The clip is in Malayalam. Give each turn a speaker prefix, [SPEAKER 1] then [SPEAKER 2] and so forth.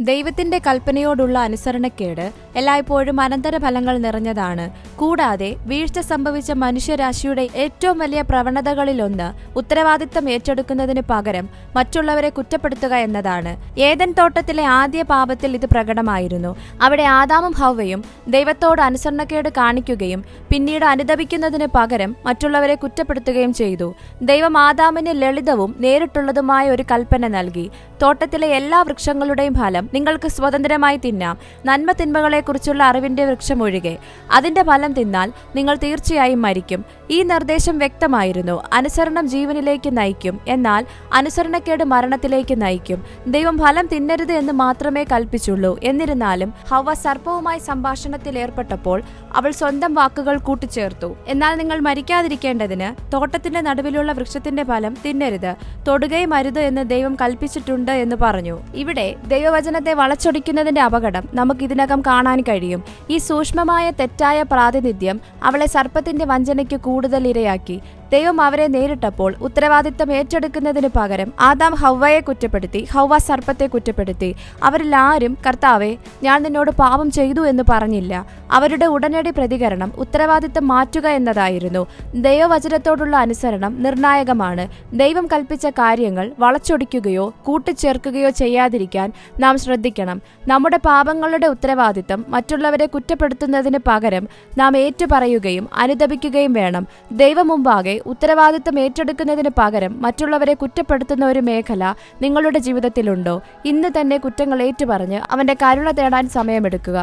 [SPEAKER 1] ദൈവത്തിന്റെ കൽപ്പനയോടുള്ള അനുസരണക്കേട് എല്ലായ്പ്പോഴും അനന്തരഫലങ്ങൾ നിറഞ്ഞതാണ്. കൂടാതെ വീഴ്ച സംഭവിച്ച മനുഷ്യരാശിയുടെ ഏറ്റവും വലിയ പ്രവണതകളിലൊന്ന് ഉത്തരവാദിത്തം ഏറ്റെടുക്കുന്നതിന് പകരം മറ്റുള്ളവരെ കുറ്റപ്പെടുത്തുക എന്നതാണ്. ഏദൻ തോട്ടത്തിലെ ആദ്യ പാപത്തിൽ ഇത് പ്രകടമായിരുന്നു. അവിടെ ആദാമും ഹവ്വയും ദൈവത്തോട് അനുസരണക്കേട് കാണിക്കുകയും പിന്നീട് അനുദപിക്കുന്നതിന് പകരം മറ്റുള്ളവരെ കുറ്റപ്പെടുത്തുകയും ചെയ്തു. ദൈവം ആദാമിന് ലളിതവും നേരിട്ടുള്ളതുമായ ഒരു കൽപ്പന നൽകി. തോട്ടത്തിലെ എല്ലാ വൃക്ഷങ്ങളുടെയും ഫലം നിങ്ങൾക്ക് സ്വതന്ത്രമായി തിന്നാം, നന്മ തിന്മകളെക്കുറിച്ചുള്ള അറിവിന്റെ വൃക്ഷം ഒഴികെ. അതിന്റെ ഫലം തിന്നാൽ നിങ്ങൾ തീർച്ചയായും മരിക്കും. ഈ നിർദ്ദേശം വ്യക്തമായിരുന്നു. അനുസരണം ജീവനിലേക്ക് നയിക്കും, എന്നാൽ അനുസരണക്കേട് മരണത്തിലേക്ക് നയിക്കും. ദൈവം ഫലം തിന്നരുത് എന്ന് മാത്രമേ കൽപ്പിച്ചുള്ളൂ. എന്നിരുന്നാലും ഹവ്വ സർപ്പവുമായി സംഭാഷണത്തിൽ ഏർപ്പെട്ടപ്പോൾ അവൾ സ്വന്തം വാക്കുകൾ കൂട്ടിച്ചേർത്തു. എന്നാൽ നിങ്ങൾ മരിക്കാതിരിക്കേണ്ടതിന് തോട്ടത്തിന്റെ നടുവിലുള്ള വൃക്ഷത്തിന്റെ ഫലം തിന്നരുത്, തൊടുകയും അരുത് എന്ന് ദൈവം കൽപ്പിച്ചിട്ടുണ്ട് എന്ന് പറഞ്ഞു. ഇവിടെ ദൈവവചനത്തെ വളച്ചൊടിക്കുന്നതിന്റെ അപകടം നമുക്ക് ഇതിനകം കാണാൻ കഴിയും. ഈ സൂക്ഷ്മമായ തെറ്റായ പ്രാതിനിധ്യം അവളെ സർപ്പത്തിന്റെ വഞ്ചനയ്ക്ക് കൂടുതൽ ഇരയാക്കി. ദൈവം അവരെ നേരിട്ടപ്പോൾ ഉത്തരവാദിത്തം ഏറ്റെടുക്കുന്നതിന് പകരം ആദാം ഹവ്വയെ കുറ്റപ്പെടുത്തി, ഹവ്വ സർപ്പത്തെ കുറ്റപ്പെടുത്തി. അവരിൽ ആരും കർത്താവേ, ഞാൻ നിന്നോട് പാപം ചെയ്തു എന്ന് പറഞ്ഞില്ല. അവരുടെ ഉടനടി പ്രതികരണം ഉത്തരവാദിത്തം മാറ്റുക എന്നതായിരുന്നു. ദൈവവചനത്തോടുള്ള അനുസരണം നിർണായകമാണ്. ദൈവം കൽപ്പിച്ച കാര്യങ്ങൾ വളച്ചൊടിക്കുകയോ കൂട്ടിച്ചേർക്കുകയോ ചെയ്യാതിരിക്കാൻ നാം ശ്രദ്ധിക്കണം. നമ്മുടെ പാപങ്ങളുടെ ഉത്തരവാദിത്തം മറ്റുള്ളവരെ കുറ്റപ്പെടുത്തുന്നതിന് പകരം നാം ഏറ്റുപറയുകയും അനുദപിക്കുകയും വേണം. ദൈവം മുമ്പാകെ ഉത്തരവാദിത്തം ഏറ്റെടുക്കുന്നതിന് പകരം മറ്റുള്ളവരെ കുറ്റപ്പെടുത്തുന്ന ഒരു മേഖല നിങ്ങളുടെ ജീവിതത്തിലുണ്ടോ? ഇന്ന് തന്നെ കുറ്റങ്ങൾ ഏറ്റുപറഞ്ഞ് അവന്റെ കരുണ തേടാൻ സമയമെടുക്കുക.